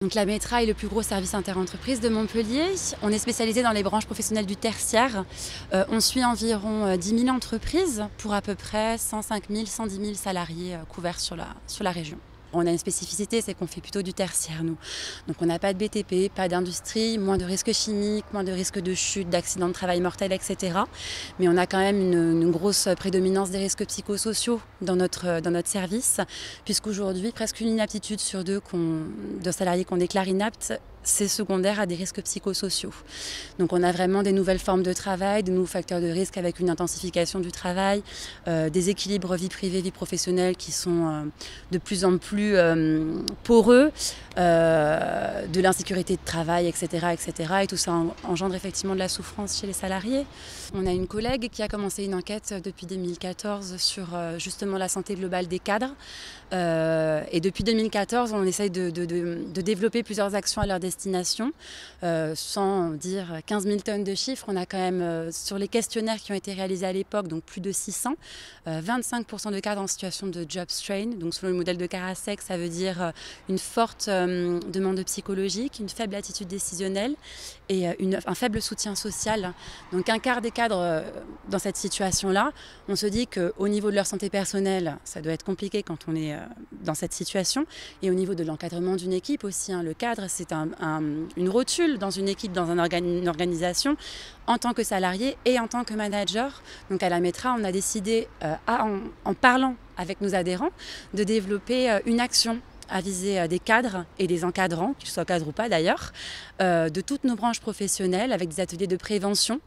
Donc la Metra est le plus gros service interentreprise de Montpellier. On est spécialisé dans les branches professionnelles du tertiaire. On suit environ 10 000 entreprises pour à peu près 105 000, 110 000 salariés couverts sur la région. On a une spécificité, c'est qu'on fait plutôt du tertiaire, nous. Donc on n'a pas de BTP, pas d'industrie, moins de risques chimiques, moins de risques de chute, d'accidents de travail mortels, etc. Mais on a quand même une grosse prédominance des risques psychosociaux dans notre service, puisqu'aujourd'hui, presque une inaptitude sur deux de salariés qu'on déclare inaptes, c'est secondaire à des risques psychosociaux. Donc on a vraiment des nouvelles formes de travail, de nouveaux facteurs de risque avec une intensification du travail, des équilibres vie privée, vie professionnelle qui sont de plus en plus poreux, de l'insécurité de travail, etc., etc. Et tout ça engendre effectivement de la souffrance chez les salariés. On a une collègue qui a commencé une enquête depuis 2014 sur justement la santé globale des cadres. Et depuis 2014, on essaye de développer plusieurs actions à leur destination, sans dire 15 000 tonnes de chiffres. On a quand même, sur les questionnaires qui ont été réalisés à l'époque, donc plus de 600, 25% de cadres en situation de job strain. Donc selon le modèle de Karasek, ça veut dire une forte demande psychologique, une faible attitude décisionnelle et un faible soutien social. Donc un quart des cadres dans cette situation-là, on se dit qu'au niveau de leur santé personnelle, ça doit être compliqué quand on est dans cette situation. Et au niveau de l'encadrement d'une équipe aussi, le cadre, c'est une rotule dans une équipe, dans une organisation, en tant que salarié et en tant que manager. Donc à la Metra, on a décidé, en parlant avec nos adhérents, de développer une action à viser des cadres et des encadrants, qu'ils soient cadres ou pas d'ailleurs, de toutes nos branches professionnelles avec des ateliers de prévention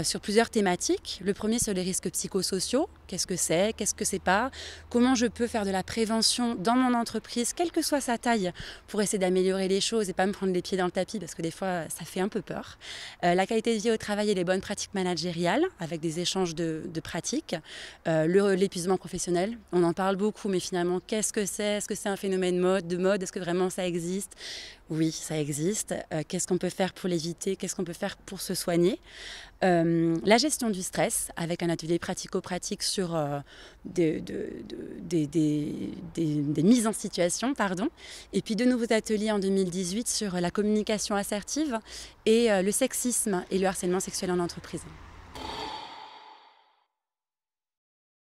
sur plusieurs thématiques. Le premier sur les risques psychosociaux. Qu'est-ce que c'est pas? Comment je peux faire de la prévention dans mon entreprise, quelle que soit sa taille, pour essayer d'améliorer les choses et pas me prendre les pieds dans le tapis parce que des fois ça fait un peu peur. La qualité de vie au travail et les bonnes pratiques managériales avec des échanges de pratiques. L'épuisement professionnel, on en parle beaucoup, mais finalement qu'est-ce que c'est? Est-ce que c'est un phénomène de mode? Est-ce que vraiment ça existe? Oui, ça existe. Qu'est-ce qu'on peut faire pour l'éviter? Qu'est-ce qu'on peut faire pour se soigner? La gestion du stress avec un atelier pratico-pratique sur des mises en situation, pardon. Et puis de nouveaux ateliers en 2018 sur la communication assertive et le sexisme et le harcèlement sexuel en entreprise.